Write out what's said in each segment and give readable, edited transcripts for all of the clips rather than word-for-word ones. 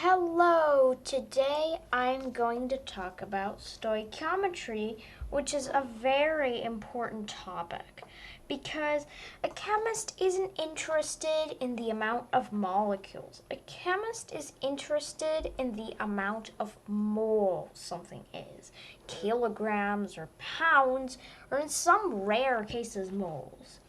Hello, today I'm going to talk about stoichiometry, which is a very important topic because a chemist isn't interested in the amount of molecules. A chemist is interested in the amount of mole something is, kilograms or pounds, or in some rare cases moles.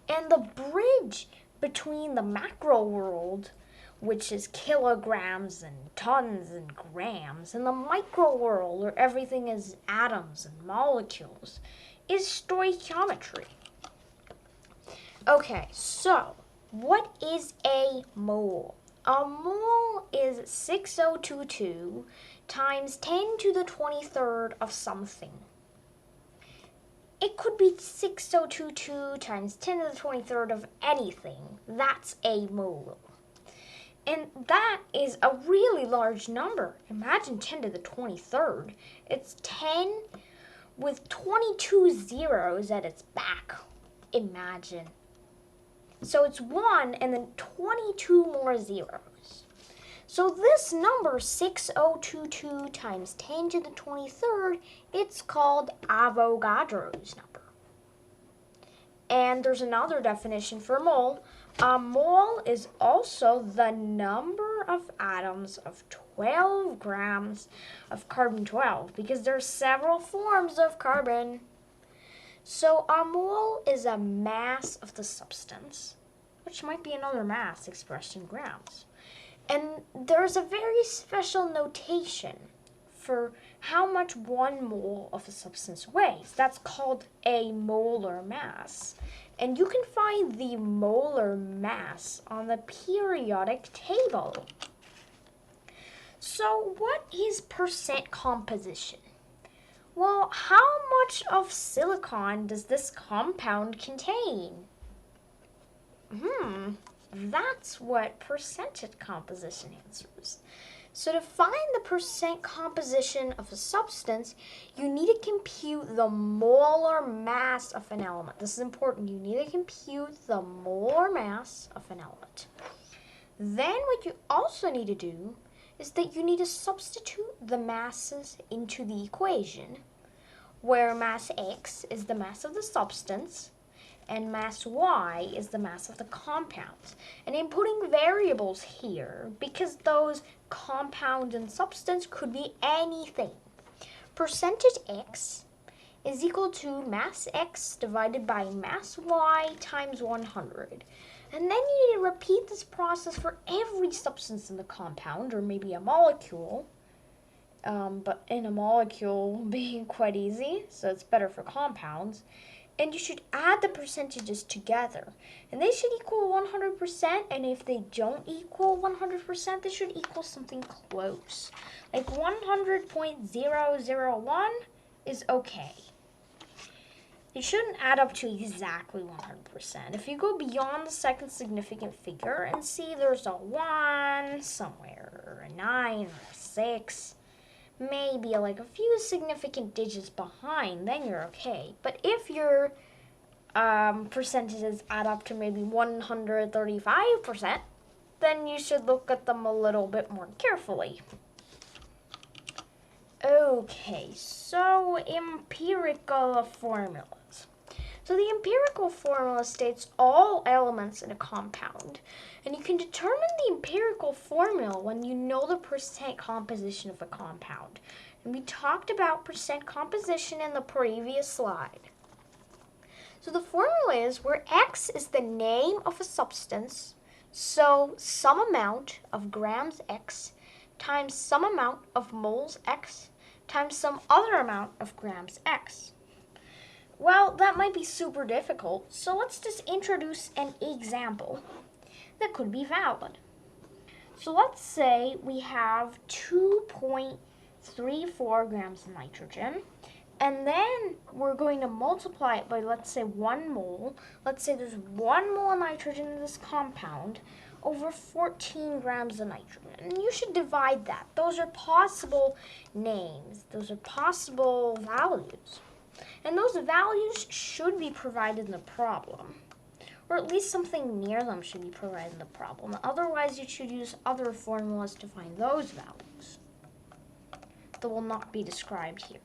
And the bridge between the macro world, which is kilograms and tons and grams, and the micro world, where everything is atoms and molecules, is stoichiometry. Okay, so what is a mole? A mole is 6022 times 10 to the 23rd of something. It could be 6022 times 10 to the 23rd of anything. That's a mole. And that is a really large number. Imagine 10 to the 23rd. It's 10 with 22 zeros at its back. Imagine. So it's 1 and then 22 more zeros. So this number, 6022 times 10 to the 23rd, it's called Avogadro's number. And there's another definition for mole. A mole is also the number of atoms of 12 grams of carbon-12 because there are several forms of carbon. So a mole is a mass of the substance, which might be another mass expressed in grams. And there's a very special notation for how much 1 mole of a substance weighs. That's called a molar mass. And you can find the molar mass on the periodic table. So what is percent composition? Well, how much of silicon does this compound contain? That's what percentage composition answers. So to find the percent composition of a substance, you need to compute the molar mass of an element. This is important. You need to compute the molar mass of an element. Then what you also need to do is that you need to substitute the masses into the equation, where mass X is the mass of the substance, and mass Y is the mass of the compounds. And I'm putting variables here because those compound and substance could be anything. Percentage X is equal to mass X divided by mass Y times 100. And then you need to repeat this process for every substance in the compound, or maybe a molecule. But in a molecule being quite easy, so it's better for compounds. And you should add the percentages together. And they should equal 100%. And if they don't equal 100%, they should equal something close. Like 100.001 is okay. It shouldn't add up to exactly 100%. If you go beyond the second significant figure and see there's a 1 somewhere, or a 9, or a 6, maybe like a few significant digits behind, then you're okay. But if your percentages add up to maybe 135%, then you should look at them a little bit more carefully. Okay, so empirical formulas. So the empirical formula states all elements in a compound. And you can determine the empirical formula when you know the percent composition of a compound. And we talked about percent composition in the previous slide. So the formula is where X is the name of a substance, so some amount of grams X times some amount of moles X times some other amount of grams X. Well, that might be super difficult, so let's just introduce an example that could be valid. So let's say we have 2.34 grams of nitrogen, and then we're going to multiply it by, let's say, 1 mole. Let's say there's 1 mole of nitrogen in this compound over 14 grams of nitrogen. And you should divide that. Those are possible names. Those are possible values. And those values should be provided in the problem. or at least something near them should be provided in the problem. Otherwise, you should use other formulas to find those values that will not be described here.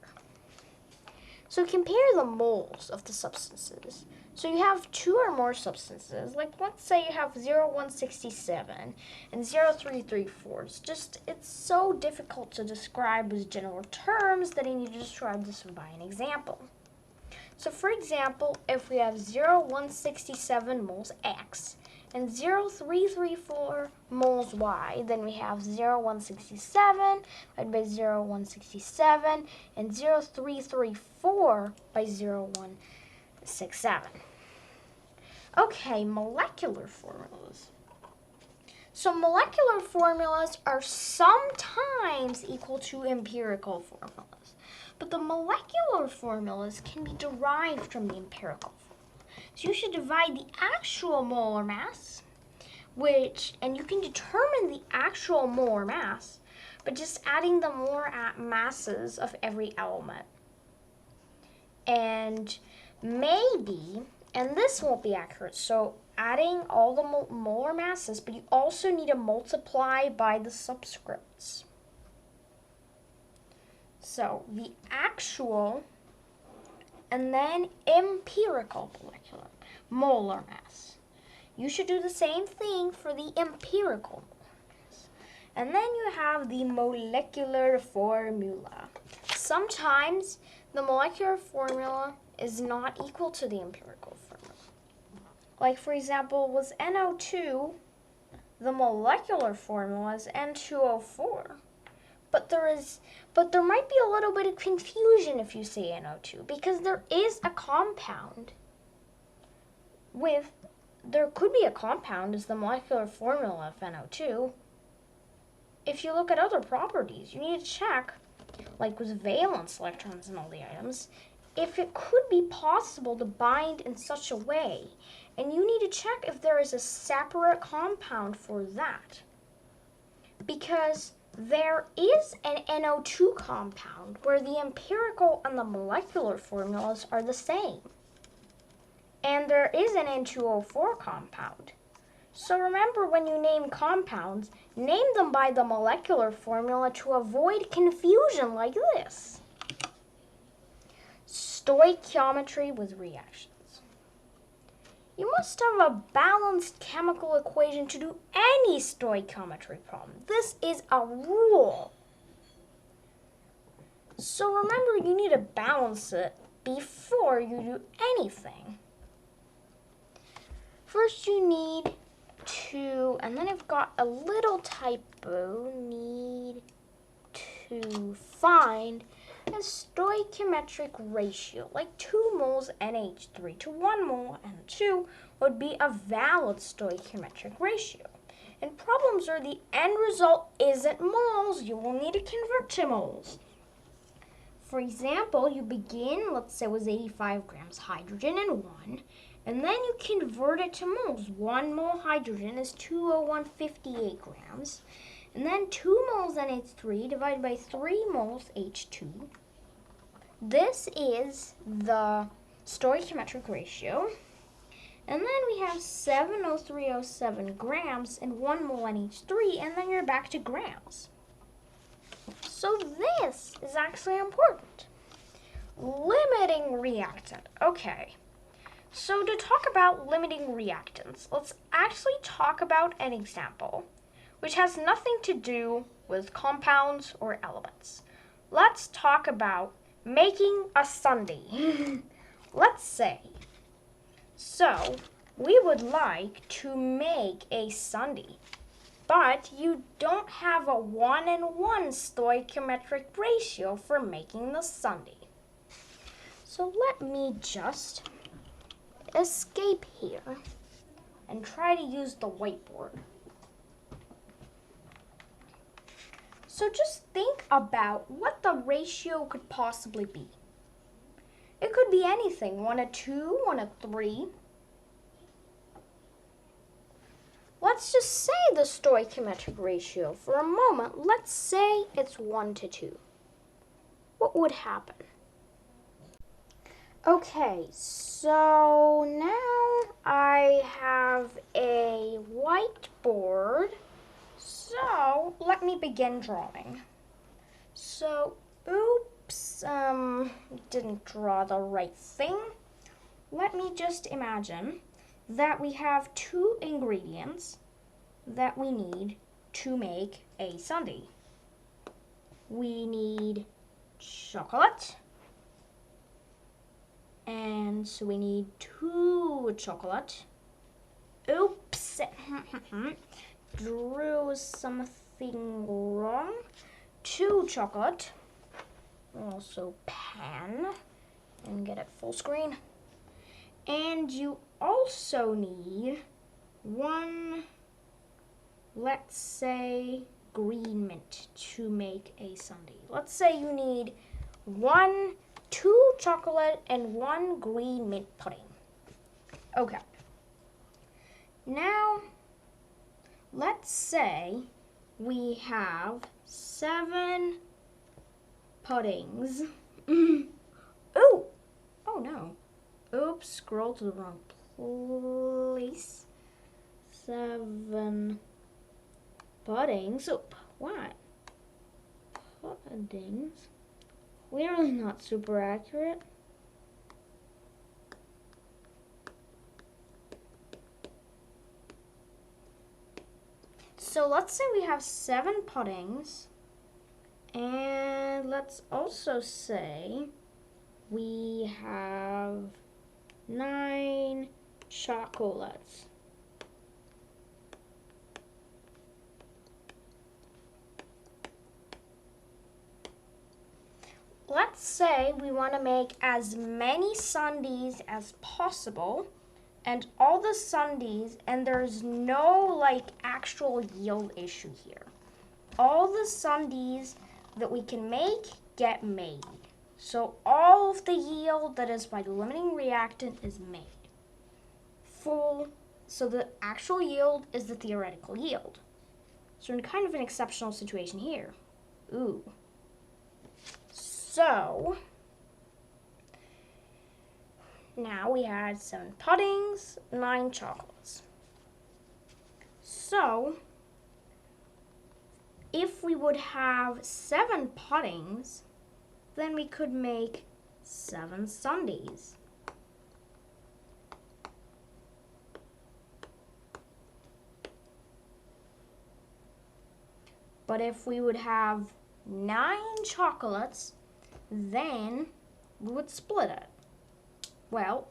So compare the moles of the substances. So you have two or more substances, like let's say you have 0,167 and 0,334. It's so difficult to describe as general terms that I need to describe this by an example. So for example, if we have 0,167 moles X and 0,334 moles Y, then we have 0,167 divided by 0,167 and 0,334 by 0,167. Okay, molecular formulas. So molecular formulas are sometimes equal to empirical formulas, but the molecular formulas can be derived from the empirical formula. So you should divide the actual molar mass, and you can determine the actual molar mass by just adding the molar masses of every element. And maybe, and this won't be accurate, so adding all the molar masses, but you also need to multiply by the subscripts. So the actual and then empirical molar mass. You should do the same thing for the empirical molar mass. And then you have the molecular formula. Sometimes the molecular formula is not equal to the empirical formula. Like for example, with NO2, the molecular formula is N2O4. But there might be a little bit of confusion if you say NO2, because there is a compound there could be a compound as the molecular formula of NO2. If you look at other properties, you need to check, like with valence electrons and all the items, if it could be possible to bind in such a way. And you need to check if there is a separate compound for that. Because there is an NO2 compound where the empirical and the molecular formulas are the same. And there is an N2O4 compound. So remember, when you name compounds, name them by the molecular formula to avoid confusion like this. Stoichiometry with reactions. You must have a balanced chemical equation to do any stoichiometry problem. This is a rule. So remember, you need to balance it before you do anything. First you need to, and then I've got a little typo, need to find a stoichiometric ratio, like 2 moles NH3 to 1 mole N2 would be a valid stoichiometric ratio. And problems where the end result isn't moles, you will need to convert to moles. For example, you begin, let's say, with 85 grams hydrogen in 1, and then you convert it to moles. 1 mole hydrogen is 20158 grams. And then 2 moles NH3 divided by 3 moles H2. This is the stoichiometric ratio. And then we have 70307 grams and 1 mole NH3, and then you're back to grams. So this is actually important. Limiting reactant. Okay. So to talk about limiting reactants, let's actually talk about an example which has nothing to do with compounds or elements. Let's talk about making a sundae. Let's say, so we would like to make a sundae, but you don't have a 1:1 stoichiometric ratio for making the sundae. So let me just escape here and try to use the whiteboard. So just think about what the ratio could possibly be. It could be anything, 1:2, 1:3. Let's just say the stoichiometric ratio for a moment. Let's say it's 1:2. What would happen? Okay, so now I have a whiteboard. So let me begin drawing. So, oops, didn't draw the right thing. Let me just imagine that we have two ingredients that we need to make a sundae. We need chocolate, and so we need two chocolate. Oops, drew something wrong. Two chocolate, also pen, and get it full screen. And you also need one, let's say, green mint to make a sundae. Let's say you need two chocolate and one green mint pudding. Okay. Now, let's say we have 7 puddings. Ooh! Oh no. Oops, scroll to the wrong place. 7 puddings. Oop, what? Puddings? Clearly not super accurate. So let's say we have 7 puddings, and let's also say we have 9 chocolates. Let's say we want to make as many sundaes as possible, and all the sundaes, and there's no actual yield issue here. All the sundaes that we can make get made. So all of the yield that is by the limiting reactant is made. So the actual yield is the theoretical yield. So we're in kind of an exceptional situation here. Ooh. So now we had 7 puddings, 9 chocolates. So if we would have 7 puddings, then we could make 7 sundaes. But if we would have 9 chocolates, then we would split it. Well,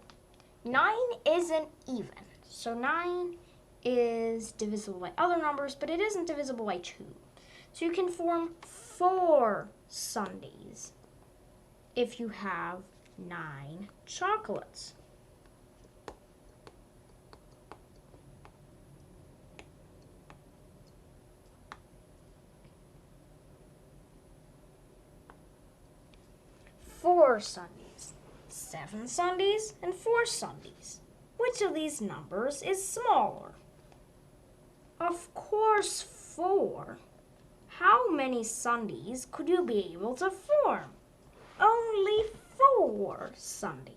9 isn't even. So 9 is divisible by other numbers, but it isn't divisible by 2. So you can form 4 sundaes if you have 9 chocolates. Four sundaes, 7 sundaes, and 4 sundaes. Which of these numbers is smaller? Of course, 4. How many sundaes could you be able to form? Only 4 sundaes.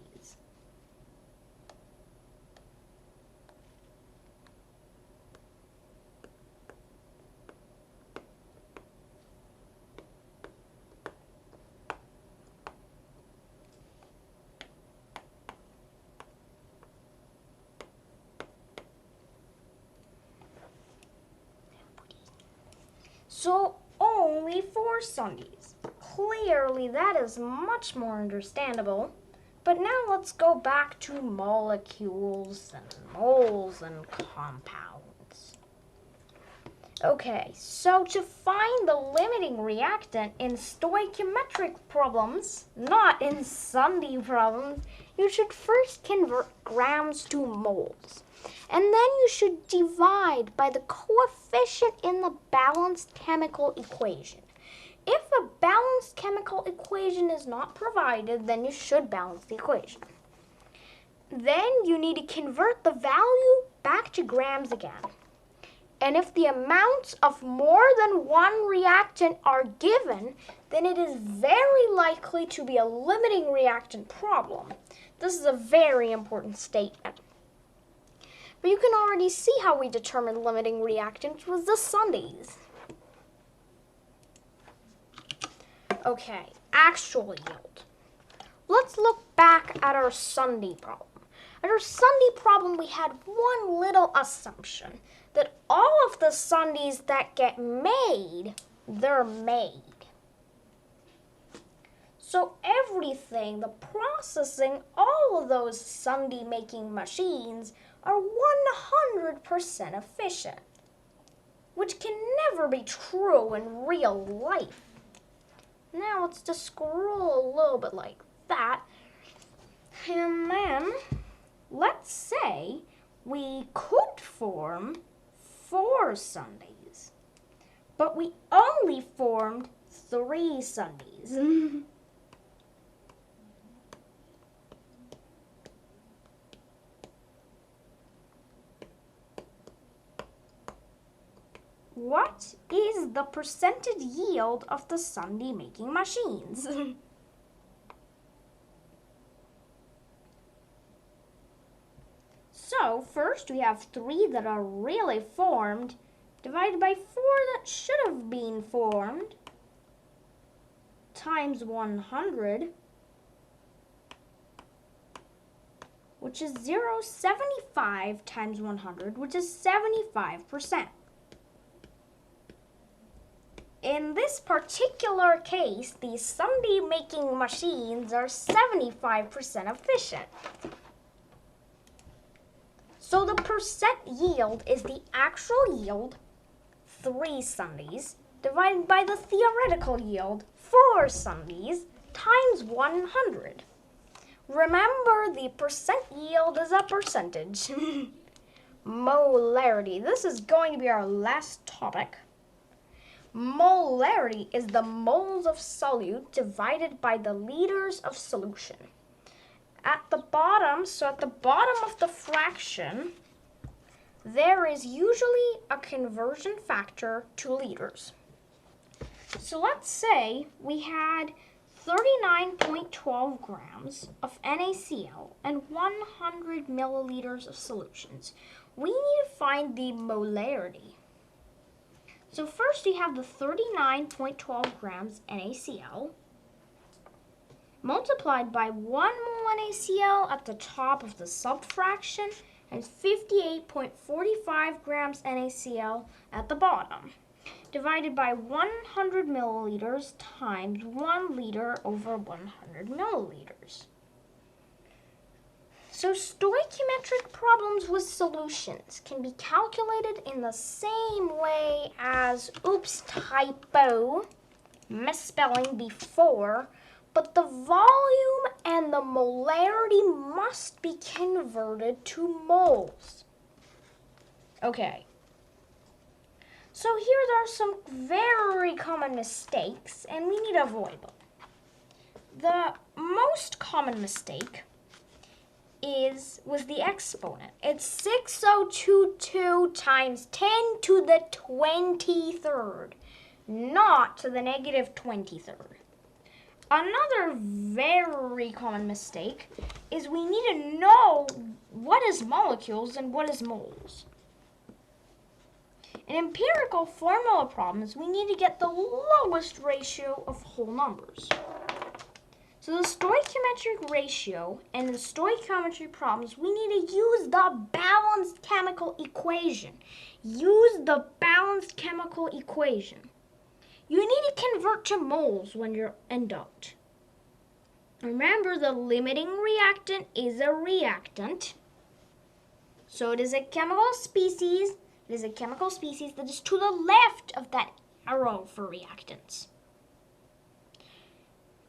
So only 4 sundaes. Clearly that is much more understandable. But now let's go back to molecules and moles and compounds. Okay, so to find the limiting reactant in stoichiometric problems, not in sundae problems, you should first convert grams to moles. And then you should divide by the coefficient in the balanced chemical equation. If a balanced chemical equation is not provided, then you should balance the equation. Then you need to convert the value back to grams again. And if the amounts of more than one reactant reactant are given, then it is very likely to be a limiting reactant problem. This is a very important statement. But you can already see how we determine limiting reactants with the Sundays. Okay, actual yield. Let's look back at our Sunday problem. At our Sunday problem, we had one little assumption, that all of the Sundays that get made, they're made. So everything, the processing, all of those Sunday making machines are 100% efficient, which can never be true in real life. Now let's just scroll a little bit like that, and then let's say we could form 4 Sundays, but we only formed 3 Sundays. What is the percentage yield of the Sunday making machines? So first we have 3 that are really formed, divided by 4 that should have been formed, times 100, which is 0.75 times 100, which is 75%. In this particular case, the Sunday making machines are 75% efficient. So the percent yield is the actual yield, 3 Sundays, divided by the theoretical yield, 4 Sundays, times 100. Remember, the percent yield is a percentage. Molarity. This is going to be our last topic. Molarity is the moles of solute divided by the liters of solution. At the bottom, so at the bottom of the fraction, there is usually a conversion factor to liters. So let's say we had 39.12 grams of NaCl and 100 milliliters of solutions. We need to find the molarity. So first we have the 39.12 grams NaCl multiplied by 1 mole NaCl at the top of the subfraction and 58.45 grams NaCl at the bottom, divided by 100 milliliters times 1 liter over 100 milliliters. So stoichiometric problems with solutions can be calculated in the same way as, oops, typo, misspelling before, but the volume and the molarity must be converted to moles. Okay. So here are some very common mistakes, and we need to avoid them. The most common mistake was the exponent. It's 6022 times 10 to the 23rd, not to the negative 23rd. Another very common mistake is we need to know what is molecules and what is moles. In empirical formula problems, we need to get the lowest ratio of whole numbers. So the stoichiometric ratio and the stoichiometry problems, we need to use the balanced chemical equation. Use the balanced chemical equation. You need to convert to moles when you're in doubt. Remember, the limiting reactant is a reactant. So it is a chemical species. It is a chemical species that is to the left of that arrow for reactants.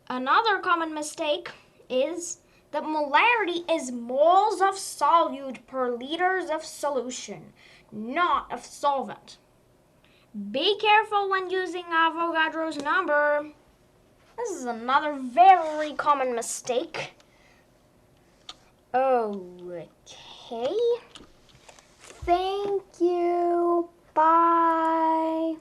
Another common mistake is that molarity is moles of solute per liters of solution, not of solvent. Be careful when using Avogadro's number. This is another very common mistake. Okay. Thank you. Bye.